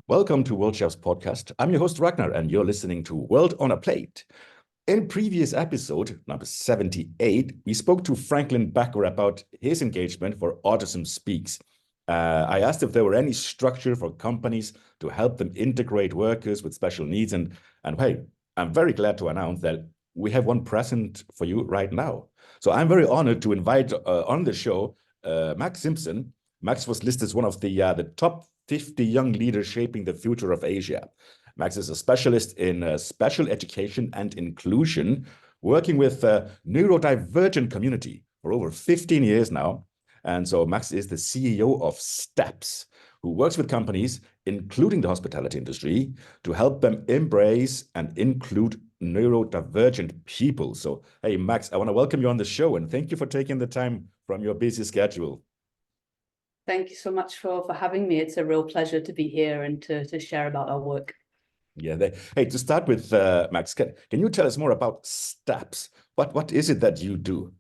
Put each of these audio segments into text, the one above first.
Welcome to World Chef's podcast. I'm your host, Ragnar, and you're listening to World on a Plate. In previous episode, number 78, we spoke to Franklin Becker about his engagement for Autism Speaks. I asked if there were any structure for companies to help them integrate workers with special needs. And hey, I'm very glad to announce that we have one present for you right now. So I'm very honored to invite on the show Max Simpson. Max was listed as one of the top 50 young leaders shaping the future of Asia. Max is a specialist in special education and inclusion, working with neurodivergent community for over 15 years now. And so Max is the CEO of Steps, who works with companies, including the hospitality industry, to help them embrace and include neurodivergent people. So, hey, Max, I want to welcome you on the show and thank you for taking the time from your busy schedule. Thank you so much for having me. It's a real pleasure to be here and to share about our work. Yeah. Hey, to start with, Max, can you tell us more about Steps? What is it that you do?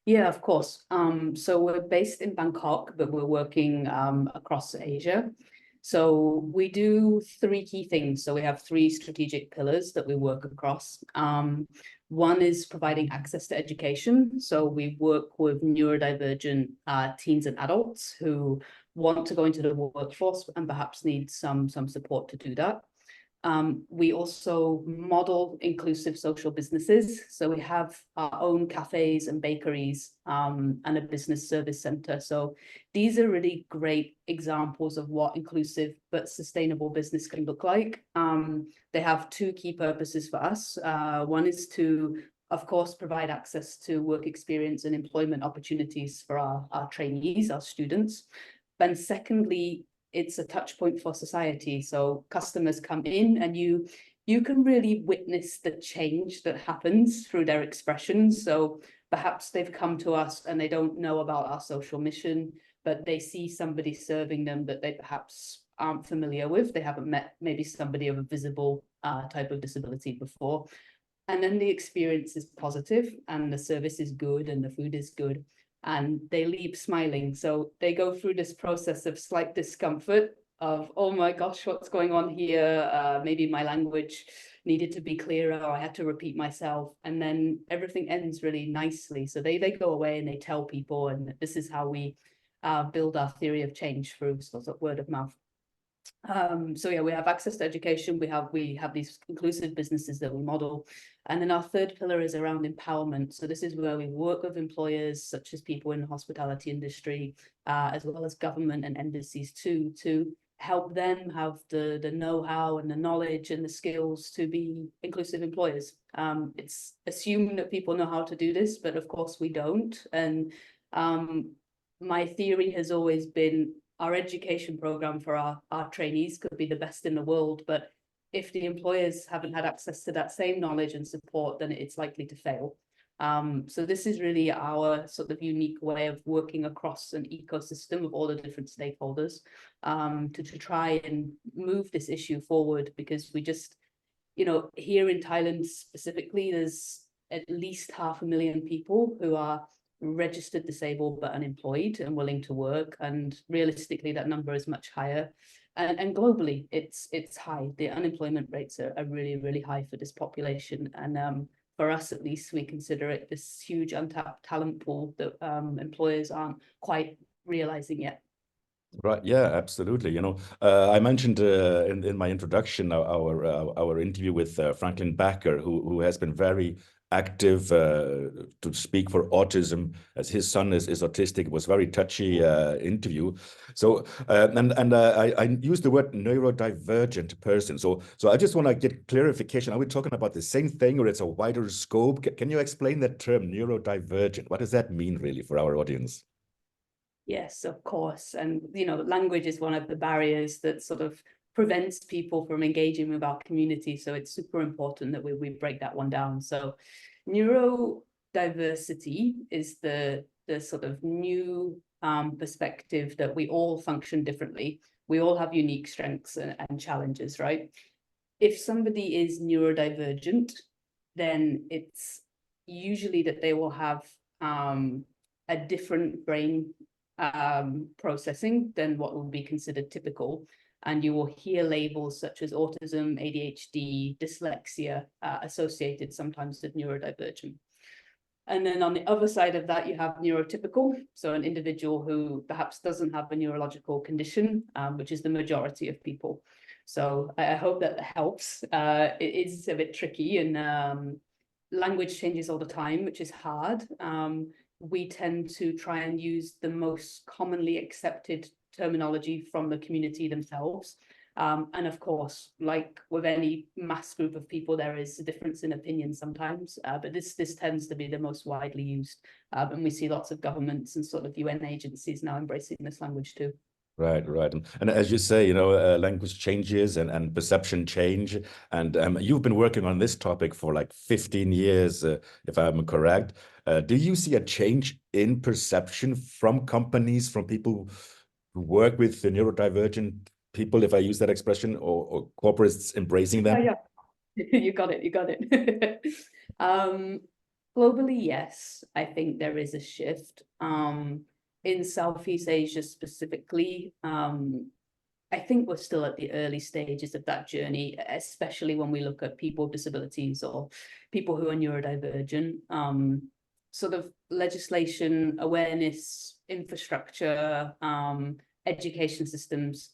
Yeah, of course. So we're based in Bangkok, but we're working across Asia. So we do three key things. So we have three strategic pillars that we work across. One is providing access to education. So we work with neurodivergent teens and adults who want to go into the workforce and perhaps need some support to do that. We also model inclusive social businesses. So we have our own cafes and bakeries and a business service center. So these are really great examples of what inclusive but sustainable business can look like. They have two key purposes for us. One is to, of course, provide access to work experience and employment opportunities for our trainees, our students. And secondly, it's a touch point for society. So customers come in and you can really witness the change that happens through their expressions. So perhaps they've come to us and they don't know about our social mission, but they see somebody serving them that they perhaps aren't familiar with. They haven't met maybe somebody of a visible type of disability before. And then the experience is positive and the service is good and the food is good. And they leave smiling. So they go through this process of slight discomfort of, oh my gosh, what's going on here? Maybe my language needed to be clearer, or I had to repeat myself. And then everything ends really nicely. So they go away and they tell people, and this is how we build our theory of change through sort of word of mouth. So yeah, we have access to education. We have these inclusive businesses that we model. And then our third pillar is around empowerment. So this is where we work with employers, such as people in the hospitality industry, as well as government and embassies too, to help them have the know-how and the knowledge and the skills to be inclusive employers. It's assumed that people know how to do this, but of course we don't. And my theory has always been our education program for our trainees could be the best in the world, but if the employers haven't had access to that same knowledge and support, then it's likely to fail. So this is really our sort of unique way of working across an ecosystem of all the different stakeholders to try and move this issue forward, because we just, here in Thailand specifically, there's at least 500,000 people who are registered disabled but unemployed and willing to work, and realistically that number is much higher, and globally it's high. The unemployment rates are really, really high for this population, and for us at least, we consider it this huge untapped talent pool that employers aren't quite realizing yet. Right. Yeah, absolutely. I mentioned in my introduction our interview with Franklin Becker, who has been very active to speak for autism, as his son is autistic. It was a very touchy interview. So I used the word neurodivergent person. So I just want to get clarification. Are we talking about the same thing, or it's a wider scope? Can you explain that term, neurodivergent? What does that mean really for our audience? Yes, of course. And, language is one of the barriers that sort of prevents people from engaging with our community. So it's super important that we break that one down. So neurodiversity is the sort of new perspective that we all function differently. We all have unique strengths and challenges, right? If somebody is neurodivergent, then it's usually that they will have a different brain processing than what would be considered typical. and you will hear labels such as autism, ADHD, dyslexia associated sometimes with neurodivergent. And then on the other side of that, you have neurotypical, so an individual who perhaps doesn't have a neurological condition, which is the majority of people. So I hope that helps. It is a bit tricky, and language changes all the time, which is hard. We tend to try and use the most commonly accepted terminology from the community themselves. And of course, like with any mass group of people, there is a difference in opinion sometimes, but this tends to be the most widely used. And we see lots of governments and sort of UN agencies now embracing this language too. Right, right. And as you say, language changes and perception change. And you've been working on this topic for like 15 years, if I'm correct. Do you see a change in perception from companies, from people who work with the neurodivergent people, if I use that expression, or corporates embracing them? Yeah. You got it. Globally, yes, I think there is a shift. In Southeast Asia specifically, I think we're still at the early stages of that journey, especially when we look at people with disabilities or people who are neurodivergent. Sort of legislation, awareness, infrastructure, education systems,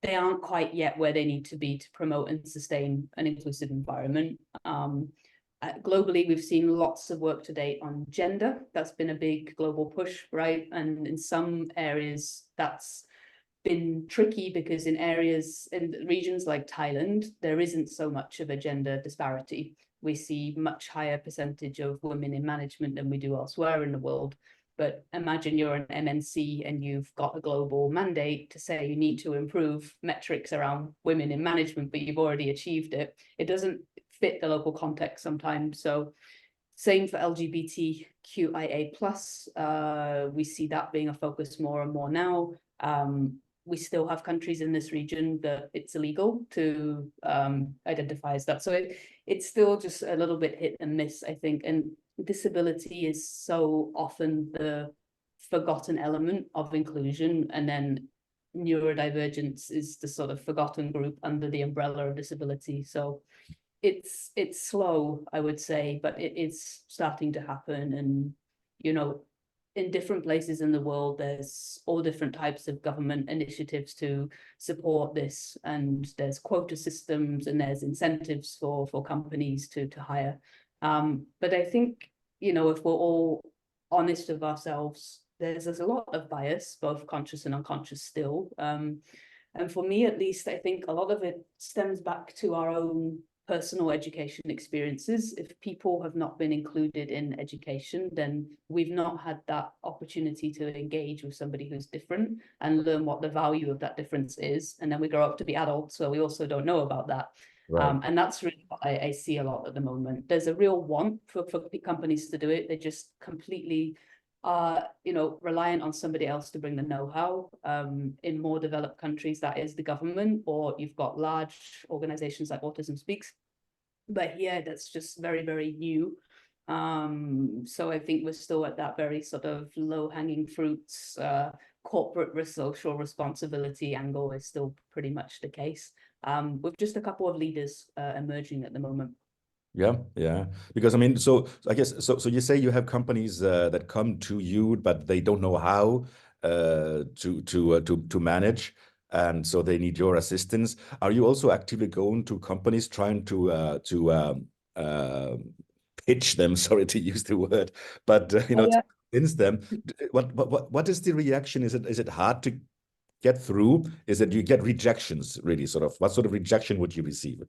they aren't quite yet where they need to be to promote and sustain an inclusive environment. Globally, we've seen lots of work to date on gender. That's been a big global push, right? And in some areas, that's been tricky because in regions like Thailand, there isn't so much of a gender disparity. We see much higher percentage of women in management than we do elsewhere in the world. But imagine you're an MNC and you've got a global mandate to say you need to improve metrics around women in management, but you've already achieved it. It doesn't fit the local context sometimes. So same for LGBTQIA+. We see that being a focus more and more now. We still have countries in this region that it's illegal to identify as that. So it's still just a little bit hit and miss, I think. And disability is so often the forgotten element of inclusion, and then neurodivergence is the sort of forgotten group under the umbrella of disability. So it's slow, I would say, but it is starting to happen. And in different places in the world, there's all different types of government initiatives to support this, and there's quota systems and there's incentives for companies to hire. But I think, if we're all honest with ourselves, there's a lot of bias, both conscious and unconscious still. And for me, at least, I think a lot of it stems back to our own personal education experiences. If people have not been included in education, then we've not had that opportunity to engage with somebody who's different and learn what the value of that difference is. And then we grow up to be adults, so we also don't know about that. Right. And that's really what I see a lot at the moment. There's a real want for companies to do it. They just completely are, reliant on somebody else to bring the know-how. In more developed countries, that is the government, or you've got large organizations like Autism Speaks. But here, that's just very, very new. So I think we're still at that very sort of low-hanging fruits, corporate social responsibility angle is still pretty much the case, with just a couple of leaders emerging at the moment. Yeah. Because I mean, so I guess so you say you have companies that come to you, but they don't know how to manage, and so they need your assistance. Are you also actively going to companies trying to pitch them? Sorry to use the word, but Yeah. to convince them. What is the reaction? Is it hard to get through? Is it you get rejections? Really, sort of. What sort of rejection would you receive?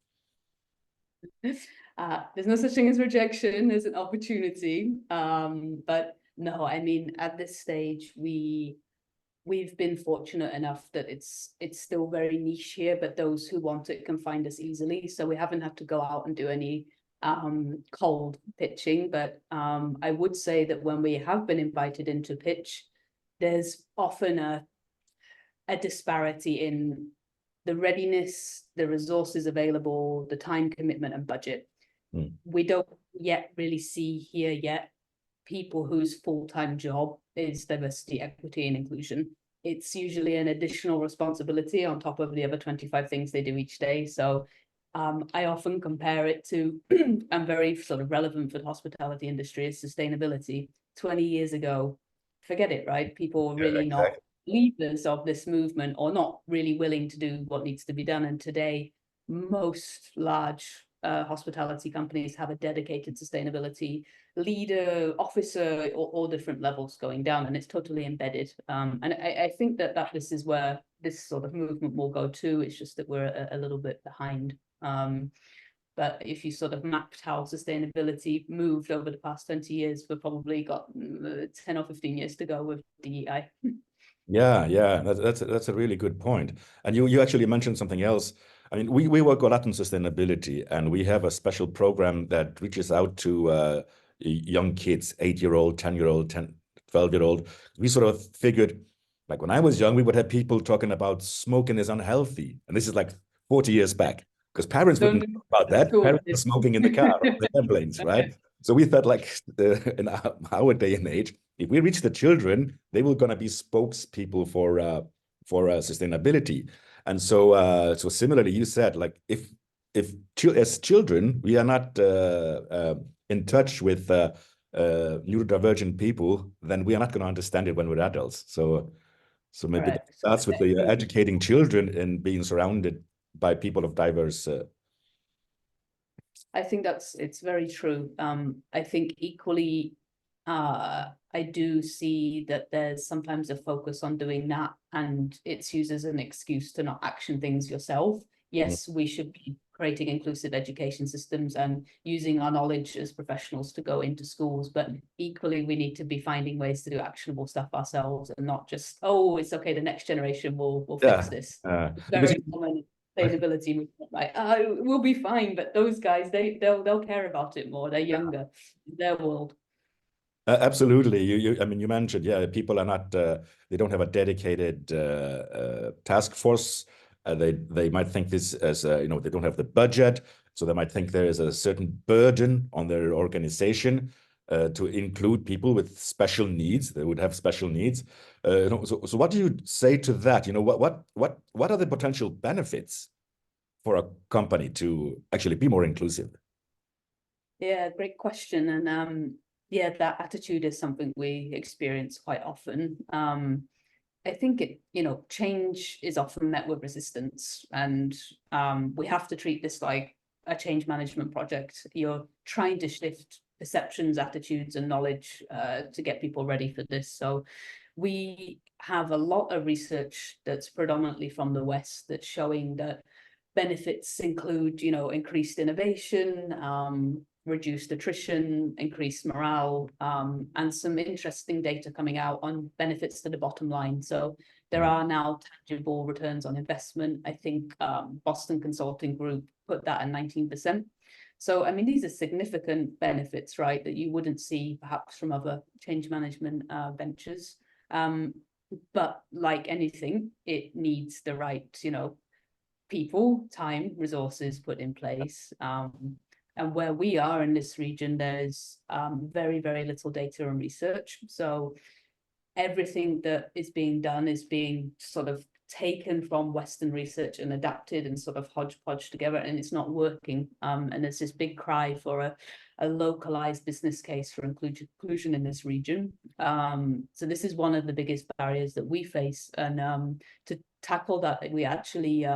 There's no such thing as rejection, there's an opportunity. But no, I mean, at this stage, we've been fortunate enough that it's still very niche here, but those who want it can find us easily. So we haven't had to go out and do any cold pitching. But I would say that when we have been invited in to pitch, there's often a disparity in the readiness, the resources available, the time commitment and budget. We don't yet really see here yet people whose full-time job is diversity, equity and inclusion. it's usually an additional responsibility on top of the other 25 things they do each day. So I often compare it to, and very sort of relevant for the hospitality industry, is sustainability. 20 years ago, forget it, right? People were really not leaders of this movement, or not really willing to do what needs to be done. And today, most large hospitality companies have a dedicated sustainability leader, officer, or all different levels going down, and it's totally embedded. And I think that this is where this sort of movement will go to. It's just that we're a little bit behind. But if you sort of mapped how sustainability moved over the past 20 years, we've probably got 10 or 15 years to go with DEI. Yeah, that's a really good point. And you actually mentioned something else. I mean, we work a lot on sustainability, and we have a special program that reaches out to young kids, 8-year-old, 10-year-old, 12-year-old. We sort of figured, like when I was young, we would have people talking about smoking is unhealthy. And this is like 40 years back, because parents wouldn't talk about that. Cool. Parents were smoking in the car or the airplanes, right? So we thought, like, in our day and age, if we reach the children, they were going to be spokespeople for sustainability. And so so similarly, you said, like, if as children we are not in touch with neurodivergent people, then we are not going to understand it when we're adults. So maybe that starts with the educating children and being surrounded by people of diverse. I think it's very true. I think equally, I do see that there's sometimes a focus on doing that, and it's used as an excuse to not action things yourself. Yes, we should be creating inclusive education systems and using our knowledge as professionals to go into schools, but equally we need to be finding ways to do actionable stuff ourselves, and not just, oh, it's okay, the next generation will fix this. Very common sustainability movement, like, we'll be fine, but those guys, they'll care about it more. They're younger, their world. Absolutely. I mean, you mentioned, yeah, people are not, they don't have a dedicated task force. They might think this as, they don't have the budget. So they might think there is a certain burden on their organization to include people with special needs. They would have special needs. So what do you say to that? What are the potential benefits for a company to actually be more inclusive? Yeah, great question. And yeah, that attitude is something we experience quite often. I think change is often met with resistance, and we have to treat this like a change management project. You're trying to shift perceptions, attitudes, and knowledge to get people ready for this. So we have a lot of research that's predominantly from the West that's showing that benefits include, increased innovation, reduced attrition, increased morale, and some interesting data coming out on benefits to the bottom line. So there are now tangible returns on investment. I think Boston Consulting Group put that at 19%. So, I mean, these are significant benefits, right, that you wouldn't see perhaps from other change management ventures. But like anything, it needs the right, people, time, resources put in place. And where we are in this region, there's very, very little data and research. So everything that is being done is being sort of taken from Western research and adapted and sort of hodgepodge together, and it's not working. And there's this big cry for a localized business case for inclusion in this region. So this is one of the biggest barriers that we face. And to tackle that, we actually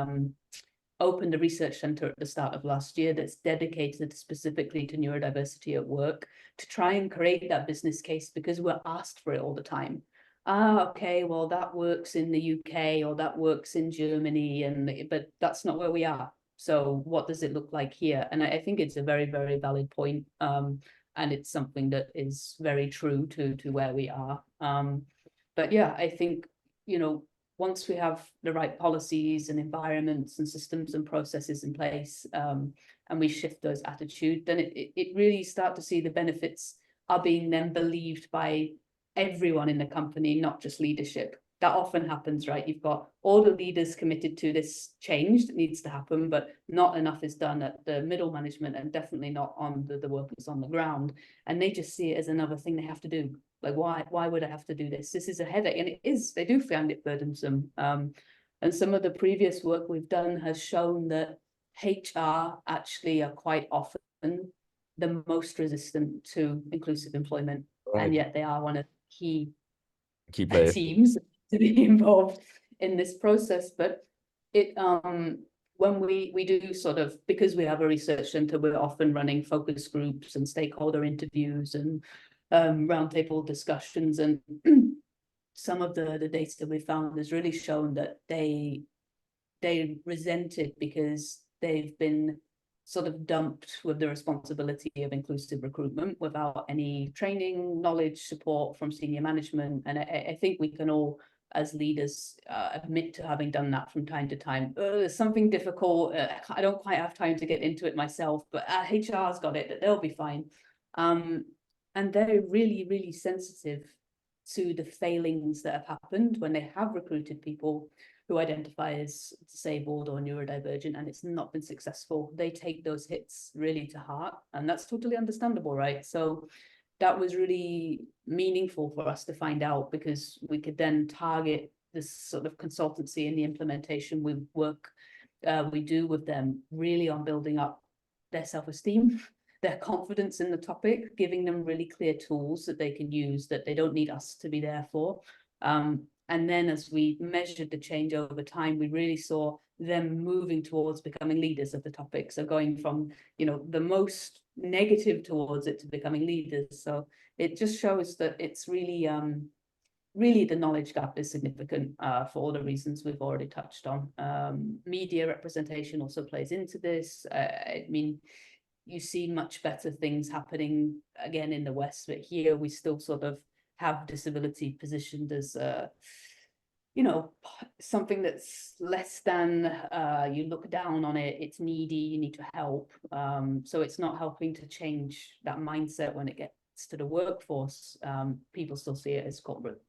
opened a research center at the start of last year that's dedicated specifically to neurodiversity at work, to try and create that business case, because we're asked for it all the time. Okay, well, that works in the UK or that works in Germany, but that's not where we are. So what does it look like here? And I think it's a very, very valid point. And it's something that is very true to where we are. But yeah, I think, once we have the right policies and environments and systems and processes in place, and we shift those attitudes, then it really start to see the benefits are being then believed by everyone in the company, not just leadership. That often happens, right? You've got all the leaders committed to this change that needs to happen, but not enough is done at the middle management, and definitely not on the workers on the ground. And they just see it as another thing they have to do. Like, why would I have to do this? This is a headache. And it is, they do find it burdensome. And some of the previous work we've done has shown that HR actually are quite often the most resistant to inclusive employment. Right. And yet they are one of the key players. teams to be involved in this process. But it when we do sort of, because we have a research center, we're often running focus groups and stakeholder interviews and roundtable discussions, and some of the data we found has really shown that they resent it because they've been sort of dumped with the responsibility of inclusive recruitment without any training, knowledge, support from senior management. And I think we can all, as leaders, admit to having done that from time to time. Something difficult. I don't quite have time to get into it myself, but HR's got it, that they'll be fine. And they're really, really sensitive to the failings that have happened when they have recruited people who identify as disabled or neurodivergent, and it's not been successful. They take those hits really to heart, and that's totally understandable, right? So that was really meaningful for us to find out, because we could then target this sort of consultancy and the implementation we do with them really on building up their self-esteem, their confidence in the topic, giving them really clear tools that they can use, that they don't need us to be there for. And then as we measured the change over time, we really saw them moving towards becoming leaders of the topic. So going from, the most negative towards it to becoming leaders. So it just shows that it's really, really the knowledge gap is significant for all the reasons we've already touched on. Media representation also plays into this. I mean, you see much better things happening again in the West, but here we still sort of have disability positioned as something that's less than, you look down on it, it's needy, you need to help. So it's not helping to change that mindset when it gets to the workforce. People still see it as corporate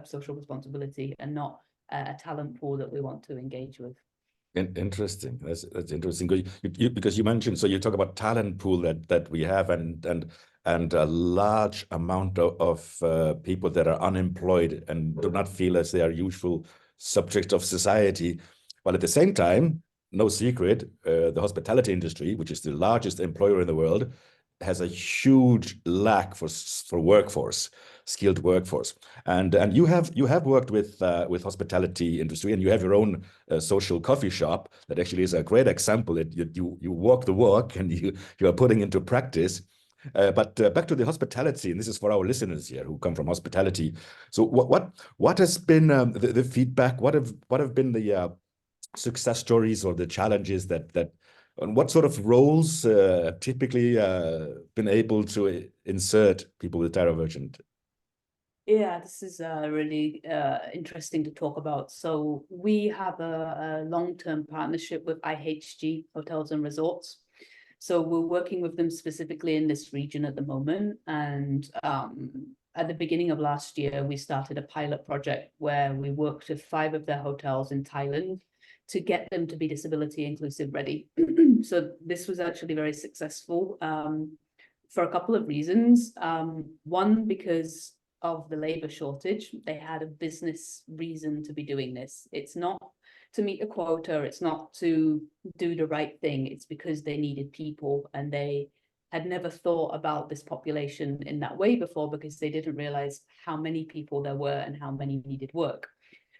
social responsibility and not a talent pool that we want to engage with. Interesting. That's interesting. Because you mentioned, so you talk about talent pool that we have, and a large amount of people that are unemployed and do not feel as they are usual subjects of society. But at the same time, no secret, the hospitality industry, which is the largest employer in the world, has a huge lack for skilled workforce. And you have worked with hospitality industry, and you have your own social coffee shop that actually is a great example that you walk the walk and you are putting into practice. But back to the hospitality, and this is for our listeners here who come from hospitality. So what has been the feedback? What have been the success stories or the challenges that and what sort of roles typically been able to insert people with neurodivergent? Yeah, this is really interesting to talk about. So we have a long-term partnership with IHG Hotels and Resorts. So we're working with them specifically in this region at the moment. And at the beginning of last year, we started a pilot project where we worked with 5 of their hotels in Thailand to get them to be disability inclusive ready. So this was actually very successful for a couple of reasons. One, because of the labor shortage, they had a business reason to be doing this. It's not to meet a quota, it's not to do the right thing, it's because they needed people, and they had never thought about this population in that way before, because they didn't realize how many people there were and how many needed work.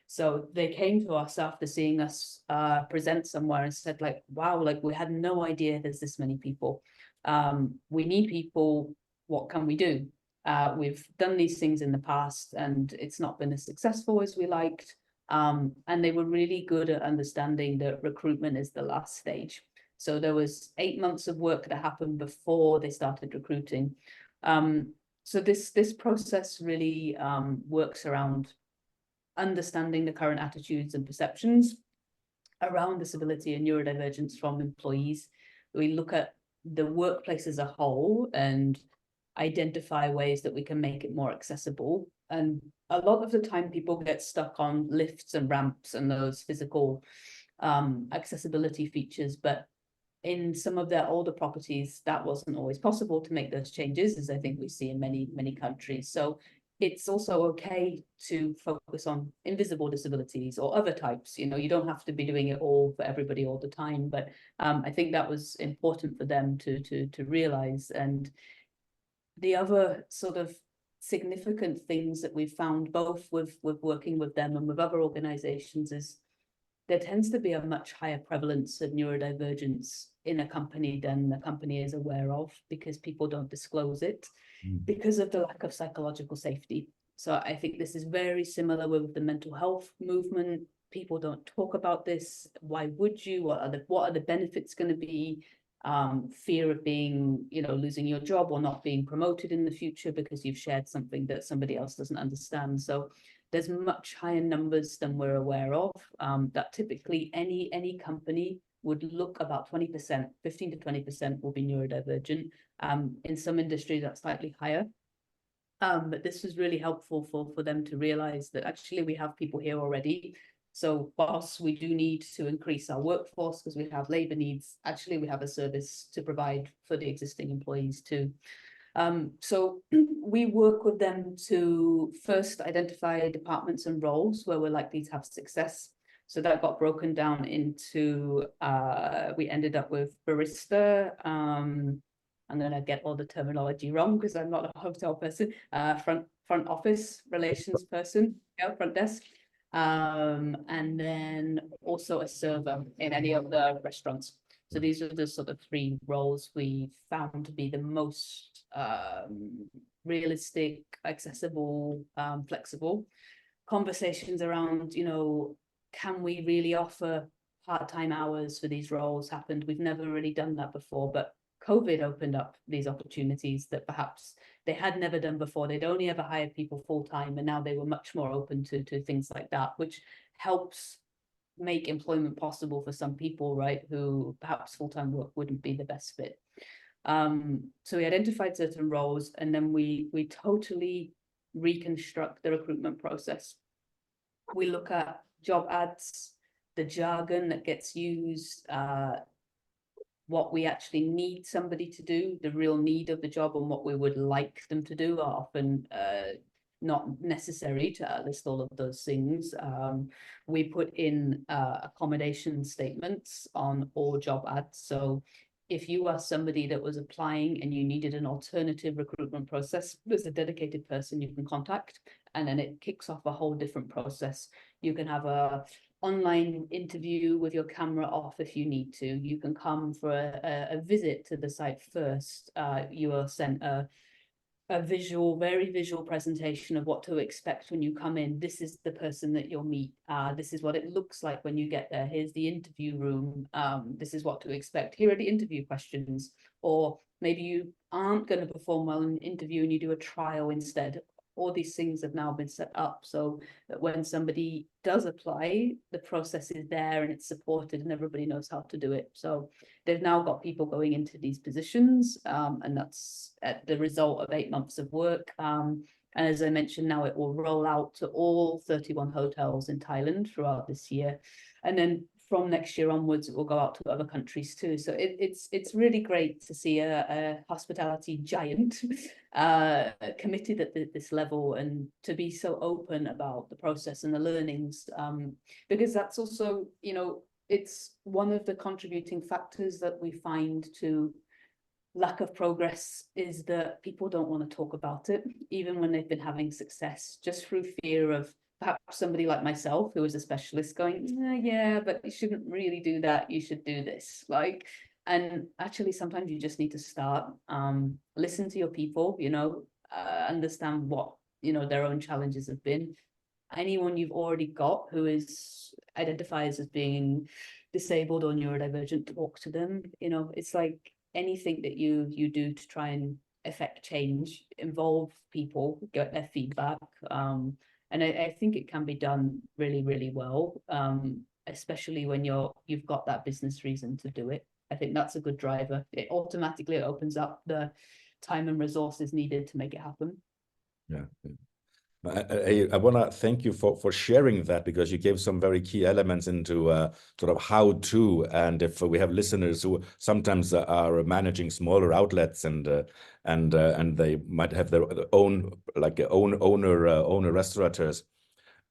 So they came to us after seeing us present somewhere and said, like, wow, like, we had no idea there's this many people. We need people, what can we do? We've done these things in the past and it's not been as successful as we liked. And they were really good at understanding that recruitment is the last stage. So there was 8 months of work that happened before they started recruiting. So this process really works around understanding the current attitudes and perceptions around disability and neurodivergence from employees. We look at the workplace as a whole and identify ways that we can make it more accessible. And a lot of the time people get stuck on lifts and ramps and those physical accessibility features, but in some of their older properties, that wasn't always possible to make those changes, as I think we see in many countries. So it's also okay to focus on invisible disabilities or other types. You know, you don't have to be doing it all for everybody all the time. But I think that was important for them to realize. And the other sort of significant things that we've found, both with working with them and with other organizations, is there tends to be a much higher prevalence of neurodivergence in a company than the company is aware of, because people don't disclose it because of the lack of psychological safety. So I think this is very similar with the mental health movement. People don't talk about this. Why would you? What are the benefits going to be? Fear of being, you know, losing your job or not being promoted in the future because you've shared something that somebody else doesn't understand. So there's much higher numbers than we're aware of, that typically any company would look about 20%, 15 to 20% will be neurodivergent. In some industries, that's slightly higher. But this was really helpful for them to realize that actually we have people here already. So whilst we do need to increase our workforce because we have labor needs, actually we have a service to provide for the existing employees too. So we work with them to first identify departments and roles where we're likely to have success. So that got broken down into, we ended up with barista, I'm going to get all the terminology wrong because I'm not a hotel person, front office relations person, yeah, front desk. And then also a server in any of the restaurants. So these are the sort of three roles we found to be the most realistic, accessible, flexible. Conversations around, you know, can we really offer part-time hours for these roles happened. We've never really done that before, but COVID opened up these opportunities that perhaps they had never done before. They'd only ever hired people full-time, and now they were much more open to things like that, which helps make employment possible for some people, right, who perhaps full-time work wouldn't be the best fit. So we identified certain roles, and then we totally reconstruct the recruitment process. We look at job ads, the jargon that gets used, what we actually need somebody to do, the real need of the job, and what we would like them to do are often not necessary to list all of those things. We put in accommodation statements on all job ads. So if you are somebody that was applying and you needed an alternative recruitment process, there's a dedicated person you can contact, and then it kicks off a whole different process. You can have a online interview with your camera off if you need to. You can come for a visit to the site first. You are sent a very visual presentation of what to expect when you come in. This is the person that you'll meet. This is what it looks like when you get there. Here's the interview room. This is what to expect. Here are the interview questions. Or maybe you aren't going to perform well in an interview and you do a trial instead. All these things have now been set up so that when somebody does apply, the process is there and it's supported and everybody knows how to do it. So they've now got people going into these positions, and that's the result of 8 months of work. And as I mentioned, now it will roll out to all 31 hotels in Thailand throughout this year. And then from next year onwards, it will go out to other countries too. So it's really great to see a hospitality giant committed at this level, and to be so open about the process and the learnings, because that's also, you know, it's one of the contributing factors that we find to lack of progress is that people don't want to talk about it, even when they've been having success, just through fear of perhaps somebody like myself who is a specialist going, yeah, but you shouldn't really do that, you should do this. Like, and actually sometimes you just need to start, listen to your people, you know, understand what, you know, their own challenges have been. Anyone you've already got who is identifies as being disabled or neurodivergent, talk to them. You know, it's like anything that you do to try and affect change, involve people, get their feedback. And I think it can be done really, really well, especially when you've got that business reason to do it. I think that's a good driver. It automatically opens up the time and resources needed to make it happen. Yeah. I want to thank you for sharing that, because you gave some very key elements into sort of how to. And if we have listeners who sometimes are managing smaller outlets and they might have their own owner restaurateurs,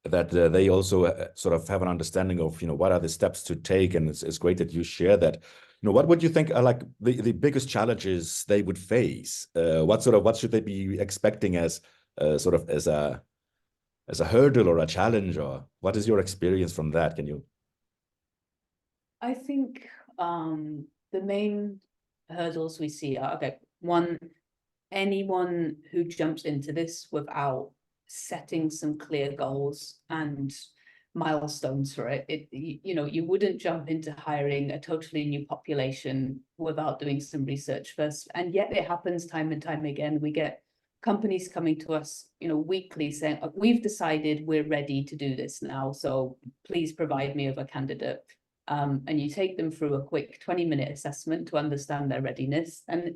that they also sort of have an understanding of, what are the steps to take. And it's great that you share that. What would you think are like the biggest challenges they would face? What should they be expecting as sort of as a hurdle or a challenge, or what is your experience from that? Can you? I think the main hurdles we see are, okay, one, anyone who jumps into this without setting some clear goals and milestones for it, you wouldn't jump into hiring a totally new population without doing some research first. And yet it happens time and time again. We get companies coming to us, weekly saying, we've decided we're ready to do this now, so please provide me with a candidate. And you take them through a quick 20-minute assessment to understand their readiness. And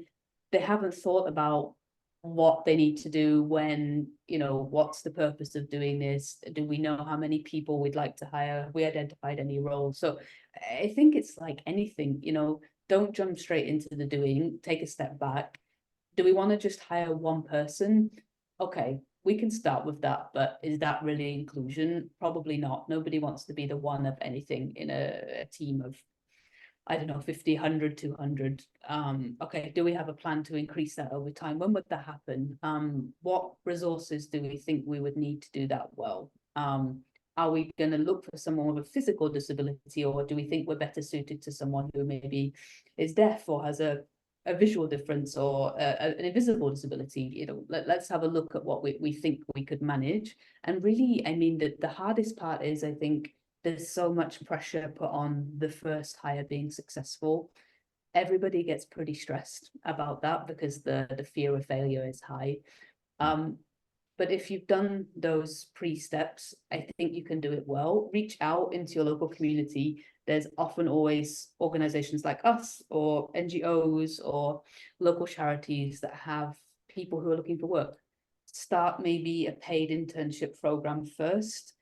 they haven't thought about what they need to do when, what's the purpose of doing this? Do we know how many people we'd like to hire? Have we identified any roles? So I think it's like anything, don't jump straight into the doing, take a step back. Do we want to just hire one person? Okay, we can start with that, but is that really inclusion? Probably not. Nobody wants to be the one of anything in a team of, I don't know, 50, 100, 200. Okay, do we have a plan to increase that over time? When would that happen? What resources do we think we would need to do that well? Are we going to look for someone with a physical disability, or do we think we're better suited to someone who maybe is deaf or has a visual difference or an invisible disability? Let's have a look at what we think we could manage. And really, I mean, the hardest part is, I think, there's so much pressure put on the first hire being successful. Everybody gets pretty stressed about that because the fear of failure is high. But if you've done those pre-steps, I think you can do it well. Reach out into your local community. There's often always organizations like us or NGOs or local charities that have people who are looking for work. Start maybe a paid internship program first.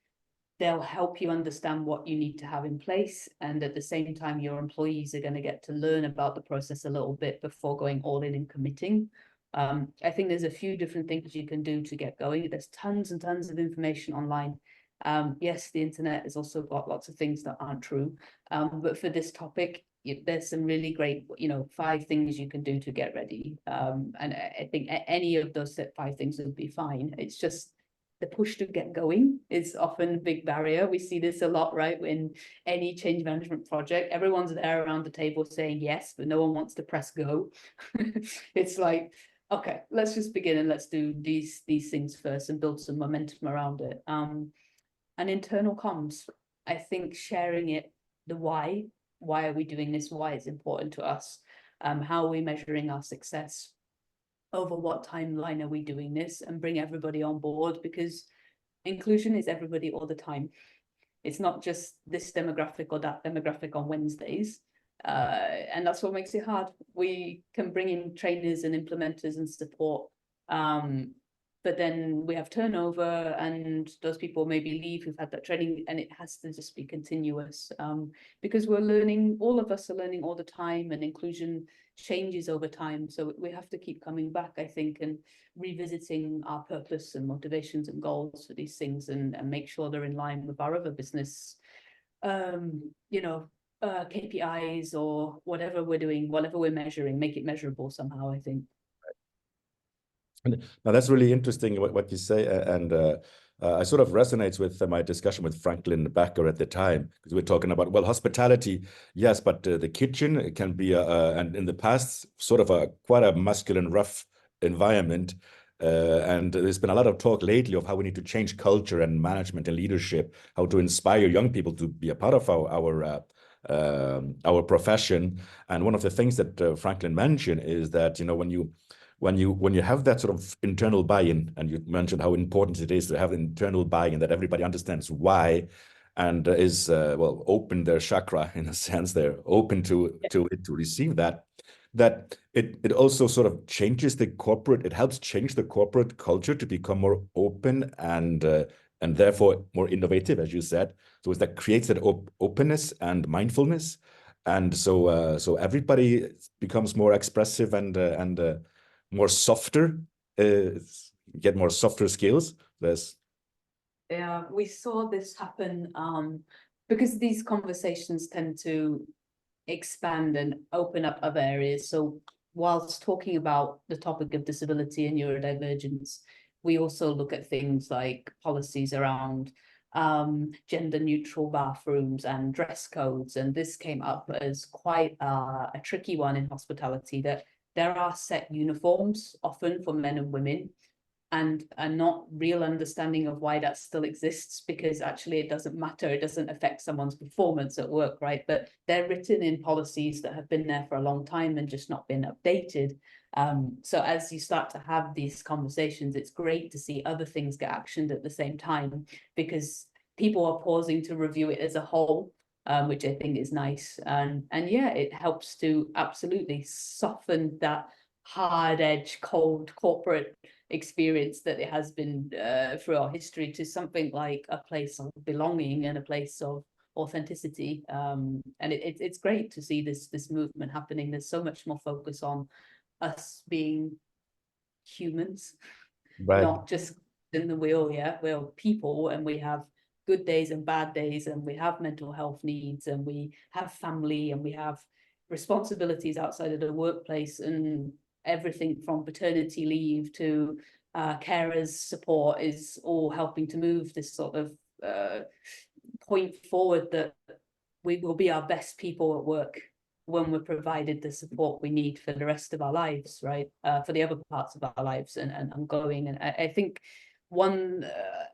They'll help you understand what you need to have in place. And at the same time, your employees are going to get to learn about the process a little bit before going all in and committing. I think there's a few different things you can do to get going. There's tons and tons of information online. Yes, the internet has also got lots of things that aren't true. But for this topic, there's some really great, 5 things you can do to get ready. And I think any of those 5 things would be fine. It's just the push to get going is often a big barrier. We see this a lot, right? In any change management project, everyone's there around the table saying yes, but no one wants to press go. It's like, okay, let's just begin and let's do these things first and build some momentum around it. And internal comms, I think sharing it, the why are we doing this? Why it's important to us? How are we measuring our success? Over what timeline are we doing this? And bring everybody on board, because inclusion is everybody all the time. It's not just this demographic or that demographic on Wednesdays. And that's what makes it hard. We can bring in trainers and implementers and support, but then we have turnover and those people maybe leave who've had that training, and it has to just be continuous, because we're learning, all of us are learning all the time, and inclusion changes over time. So we have to keep coming back, I think, and revisiting our purpose and motivations and goals for these things, and make sure they're in line with our other business, KPIs or whatever we're doing, whatever we're measuring, make it measurable somehow, I think. Now that's really interesting what you say, and I sort of resonates with my discussion with Franklin Becker at the time, because we're talking about, well, hospitality, yes, but the kitchen can be and in the past sort of quite a masculine, rough environment, and there's been a lot of talk lately of how we need to change culture and management and leadership, how to inspire young people to be a part of our profession. And one of the things that Franklin mentioned is that, when you have that sort of internal buy-in, and you mentioned how important it is to have internal buy-in, that everybody understands why, and is open their chakra, in a sense, they're open to it, to receive that. that it also sort of changes it helps change the corporate culture to become more open and therefore more innovative, as you said. So that creates that openness and mindfulness, and so everybody becomes more expressive and more softer, get more softer skills. Yeah, we saw this happen because these conversations tend to expand and open up other areas. So whilst talking about the topic of disability and neurodivergence, we also look at things like policies around gender neutral bathrooms and dress codes. And this came up as quite a tricky one in hospitality, that there are set uniforms often for men and women, and a not real understanding of why that still exists, because actually it doesn't matter, it doesn't affect someone's performance at work, right? But they're written in policies that have been there for a long time and just not been updated. So as you start to have these conversations, it's great to see other things get actioned at the same time, because people are pausing to review it as a whole, which I think is nice. And yeah, it helps to absolutely soften that hard edge, cold corporate experience that it has been through our history, to something like a place of belonging and a place of authenticity. And it's great to see this movement happening. There's so much more focus on us being humans, Right. not just in the wheel. Yeah, we're people, and we have good days and bad days, and we have mental health needs, and we have family, and we have responsibilities outside of the workplace, and everything from paternity leave to carers support is all helping to move this sort of point forward, that we will be our best people at work when we're provided the support we need for the rest of our lives, right? For the other parts of our lives and ongoing. And I think one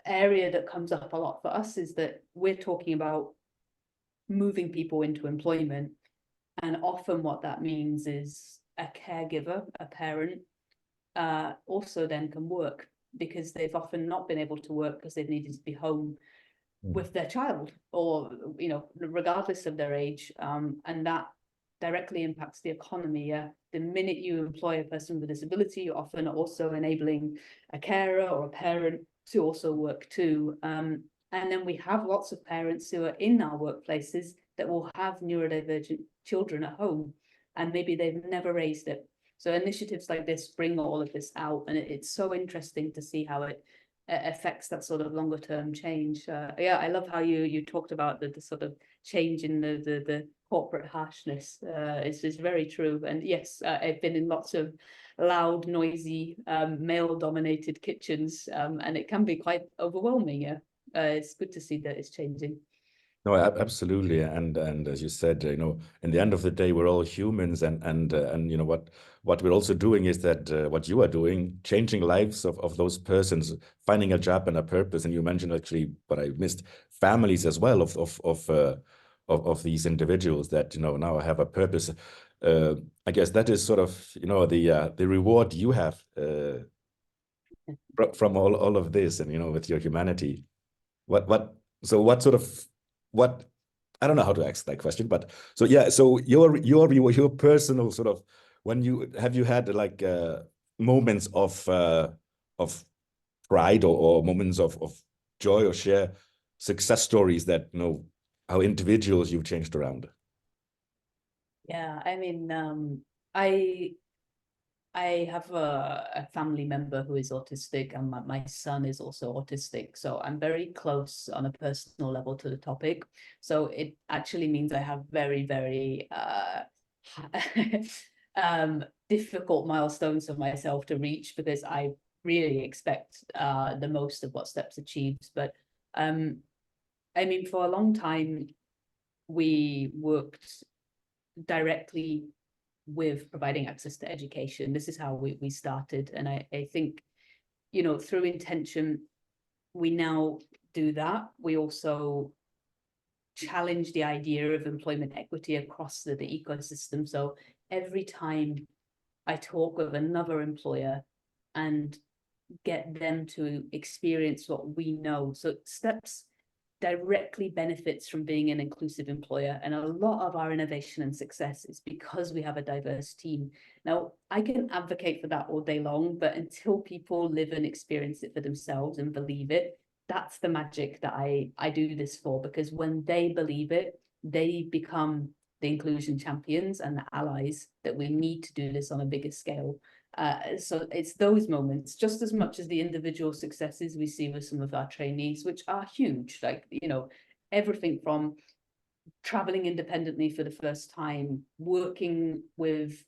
area that comes up a lot for us is that we're talking about moving people into employment. And often what that means is a caregiver, a parent, also then can work, because they've often not been able to work because they've needed to be home with their child, or regardless of their age, and that directly impacts the economy. The minute you employ a person with a disability, you're often also enabling a carer or a parent to also work too. And then we have lots of parents who are in our workplaces that will have neurodivergent children at home, and maybe they've never raised it. So initiatives like this bring all of this out, and it's so interesting to see how it affects that sort of longer term change. Yeah, I love how you talked about the sort of change in the corporate harshness. It's very true. And yes, I've been in lots of loud, noisy, male dominated kitchens, and it can be quite overwhelming. Yeah, it's good to see that it's changing. No, absolutely, and as you said, in the end of the day, we're all humans, and what we're also doing is that what you are doing, changing lives of those persons, finding a job and a purpose. And you mentioned, actually, what I missed, families as well of these individuals that now have a purpose. I guess that is sort of the reward you have from all of this, and with your humanity. So what sort of what I don't know how to ask that question, but so yeah, so your personal sort of, when you had like moments of pride, or moments of joy, or share success stories that how individuals you've changed around. Yeah, I mean, I have a family member who is autistic, and my son is also autistic. So I'm very close on a personal level to the topic. So it actually means I have very, very difficult milestones for myself to reach, because I really expect the most of what STEPS achieves. But I mean, for a long time, we worked directly with providing access to education. This is how we started. And I think, through intention, we now do that. We also challenge the idea of employment equity across the ecosystem. So every time I talk with another employer and get them to experience what we know. So STEPS directly benefits from being an inclusive employer. And a lot of our innovation and success is because we have a diverse team. Now, I can advocate for that all day long, but until people live and experience it for themselves and believe it, that's the magic that I do this for, because when they believe it, they become the inclusion champions and the allies that we need to do this on a bigger scale. So it's those moments, just as much as the individual successes we see with some of our trainees, which are huge, like, you know, everything from traveling independently for the first time, working with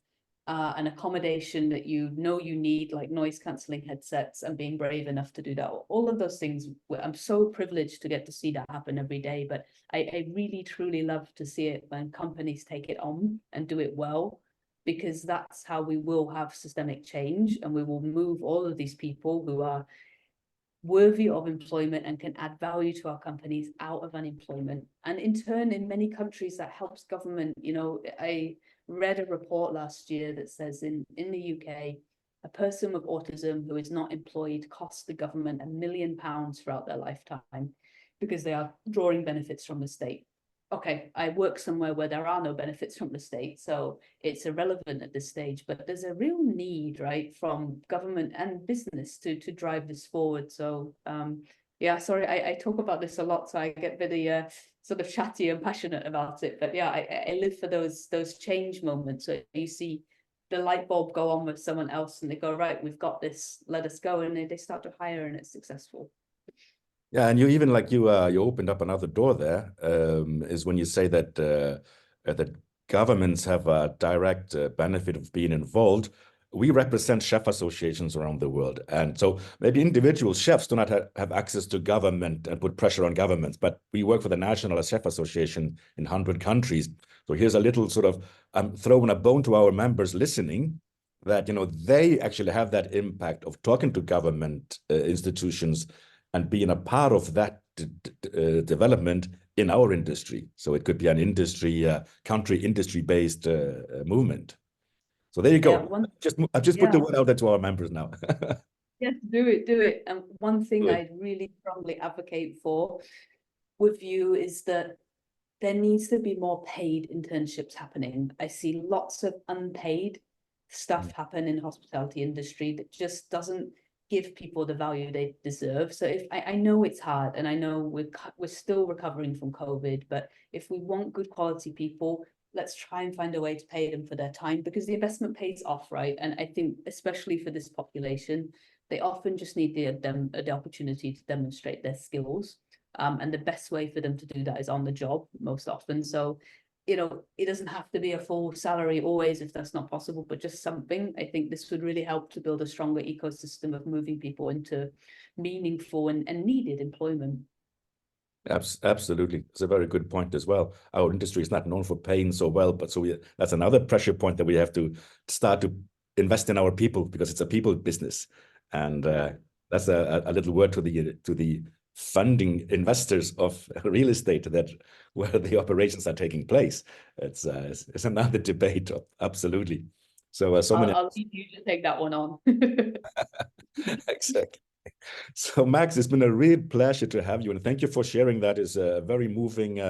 an accommodation that you know you need, like noise cancelling headsets, and being brave enough to do that. All of those things, I'm so privileged to get to see that happen every day. But I really, truly love to see it when companies take it on and do it well, because that's how we will have systemic change, and we will move all of these people who are worthy of employment and can add value to our companies out of unemployment. And in turn, in many countries, that helps government. You know, I read a report last year that says in the UK, a person with autism who is not employed costs the government £1 million throughout their lifetime, because they are drawing benefits from the state. Okay, I work somewhere where there are no benefits from the state, so it's irrelevant at this stage, but there's a real need, right, from government and business to drive this forward. So yeah, sorry, I talk about this a lot, so I get really sort of chatty and passionate about it. But yeah, I live for those change moments. So you see the light bulb go on with someone else and they go, right, we've got this, let us go. And they start to hire and it's successful. Yeah, and you even like you opened up another door there, is when you say that that governments have a direct benefit of being involved. We represent chef associations around the world, and so maybe individual chefs do not have access to government and put pressure on governments, but we work for the National Chef Association in 100 countries. So here's a little sort of throwing a bone to our members listening, that, you know, they actually have that impact of talking to government institutions and being a part of that development in our industry. So it could be an industry, country industry-based movement. So there you go. Yeah, I've just put the word out there to our members now. Yes, do it. And one thing Good. I really strongly advocate for with you is that there needs to be more paid internships happening. I see lots of unpaid stuff happen in hospitality industry that just doesn't give people the value they deserve. So if I know it's hard, and I know we're still recovering from COVID, but if we want good quality people, let's try and find a way to pay them for their time, because the investment pays off, right? And I think especially for this population, they often just need the opportunity to demonstrate their skills. And the best way for them to do that is on the job most often. So, you know, it doesn't have to be a full salary always if that's not possible, but just something. I think this would really help to build a stronger ecosystem of moving people into meaningful and needed employment. Absolutely. It's a very good point as well. Our industry is not known for paying so well, but that's another pressure point that we have to start to invest in our people, because it's a people business. And that's a little word to the funding investors of real estate, that where the operations are taking place. It's another debate. Absolutely. So I'll leave you to take that one on. Exactly. So Max, it's been a real pleasure to have you, and thank you for sharing that. Is a very moving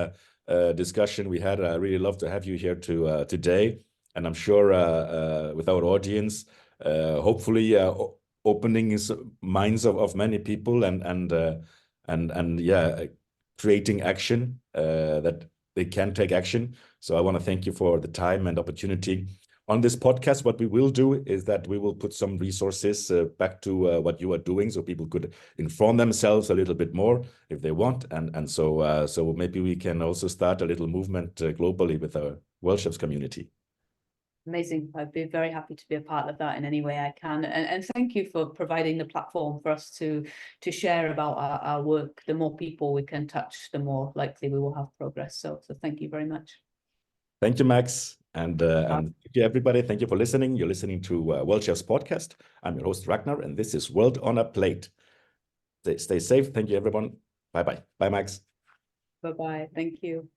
discussion we had. I really love to have you here today, and I'm sure with our audience, hopefully opening minds of many people, and yeah, creating action that they can take action. So I want to thank you for the time and opportunity. On this podcast, what we will do is that we will put some resources back to what you are doing, so people could inform themselves a little bit more if they want. And so maybe we can also start a little movement globally with our World Chefs community. Amazing. I'd be very happy to be a part of that in any way I can. And thank you for providing the platform for us to share about our work. The more people we can touch, the more likely we will have progress. So thank you very much. Thank you, Max. And thank you, everybody. Thank you for listening. You're listening to World Chefs Podcast. I'm your host, Ragnar, and this is World on a Plate. Stay safe. Thank you, everyone. Bye-bye. Bye, Max. Bye-bye. Thank you.